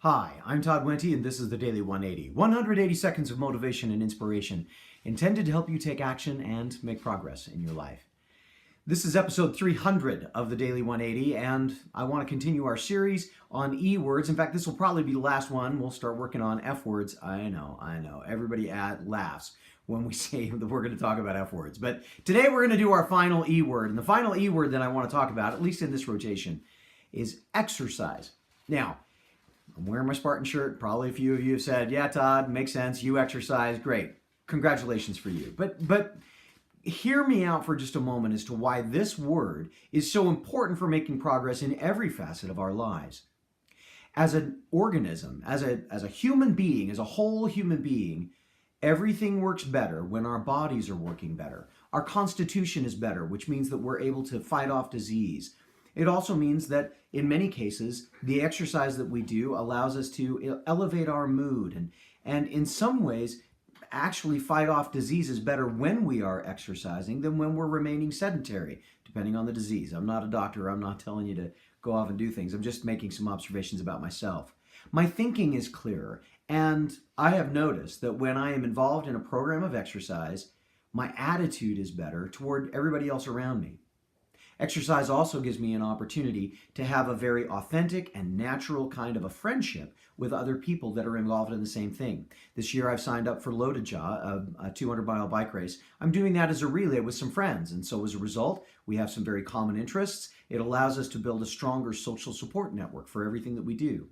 Hi, I'm Todd Wente, and this is the Daily 180. 180 seconds of motivation and inspiration intended to help you take action and make progress in your life. This is episode 300 of the Daily 180, and I want to continue our series on E words. In fact, this will probably be the last one. We'll start working on F words. I know. Everybody laughs when we say that we're going to talk about F words. But today we're going to do our final E word. And the final E word that I want to talk about, at least in this rotation, is exercise. Now, I'm wearing my Spartan shirt. Probably a few of you have said, yeah, Todd, makes sense. You exercise. Great. Congratulations for you. But hear me out for just a moment as to why this word is so important for making progress in every facet of our lives. As an organism, as a human being, as a whole human being, everything works better when our bodies are working better. Our constitution is better, which means that we're able to fight off disease. It also means that in many cases, the exercise that we do allows us to elevate our mood and in some ways actually fight off diseases better when we are exercising than when we're remaining sedentary, depending on the disease. I'm not a doctor. I'm not telling you to go off and do things. I'm just making some observations about myself. My thinking is clearer, and I have noticed that when I am involved in a program of exercise, my attitude is better toward everybody else around me. Exercise also gives me an opportunity to have a very authentic and natural kind of a friendship with other people that are involved in the same thing. This year I've signed up for Loaded Jaw, a 200-mile bike race. I'm doing that as a relay with some friends, and so as a result, we have some very common interests. It allows us to build a stronger social support network for everything that we do.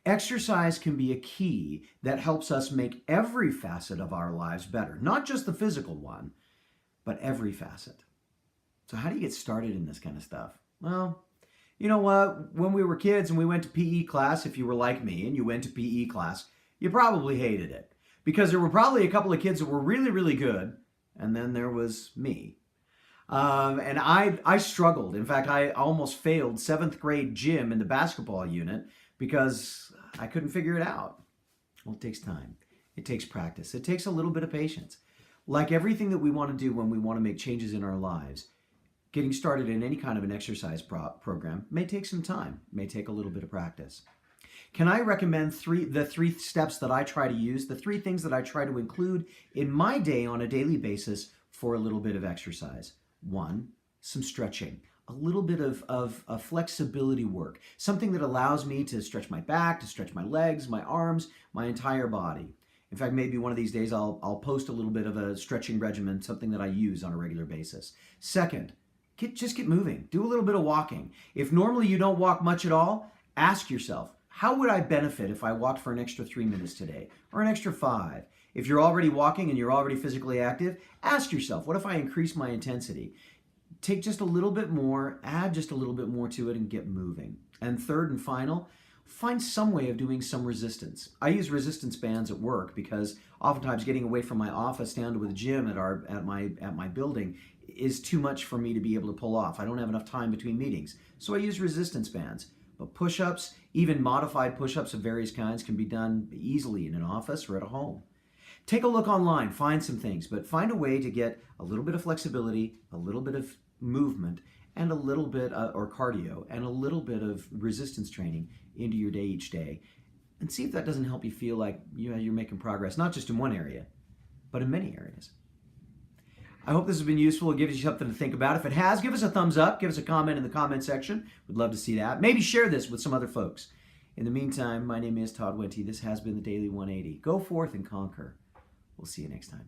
Exercise can be a key that helps us make every facet of our lives better, not just the physical one, but every facet. So how do you get started in this kind of stuff? Well, you know what? When we were kids and we went to PE class, if you were like me and you went to PE class, you probably hated it. Because there were probably a couple of kids that were really, really good, and then there was me. And I struggled. In fact, I almost failed 7th grade gym in the basketball unit because I couldn't figure it out. Well, it takes time. It takes practice. It takes a little bit of patience. Like everything that we want to do when we want to make changes in our lives, getting started in any kind of an exercise program may take some time, may take a little bit of practice. Can I recommend the three steps that I try to use, the three things that I try to include in my day on a daily basis for a little bit of exercise? 1, some stretching, a little bit of flexibility work, something that allows me to stretch my back, to stretch my legs, my arms, my entire body. In fact, maybe one of these days I'll post a little bit of a stretching regimen, something that I use on a regular basis. 2nd, just get moving. Do a little bit of walking. If normally you don't walk much at all, ask yourself, how would I benefit if I walked for an extra 3 minutes today or an extra 5? If you're already walking and you're already physically active, ask yourself, what if I increase my intensity? Take just a little bit more, add just a little bit more to it and get moving. And 3rd and final, find some way of doing some resistance. I use resistance bands at work because oftentimes getting away from my office down to the gym at my building is too much for me to be able to pull off. I don't have enough time between meetings. So I use resistance bands. But push-ups, even modified push-ups of various kinds, can be done easily in an office or at a home. Take a look online, find some things, but find a way to get a little bit of flexibility, a little bit of movement, and a little bit, or cardio, and a little bit of resistance training into your day each day. And see if that doesn't help you feel like you're making progress, not just in one area, but in many areas. I hope this has been useful. It gives you something to think about. If it has, give us a thumbs up. Give us a comment in the comment section. We'd love to see that. Maybe share this with some other folks. In the meantime, my name is Todd Wente. This has been the Daily 180. Go forth and conquer. We'll see you next time.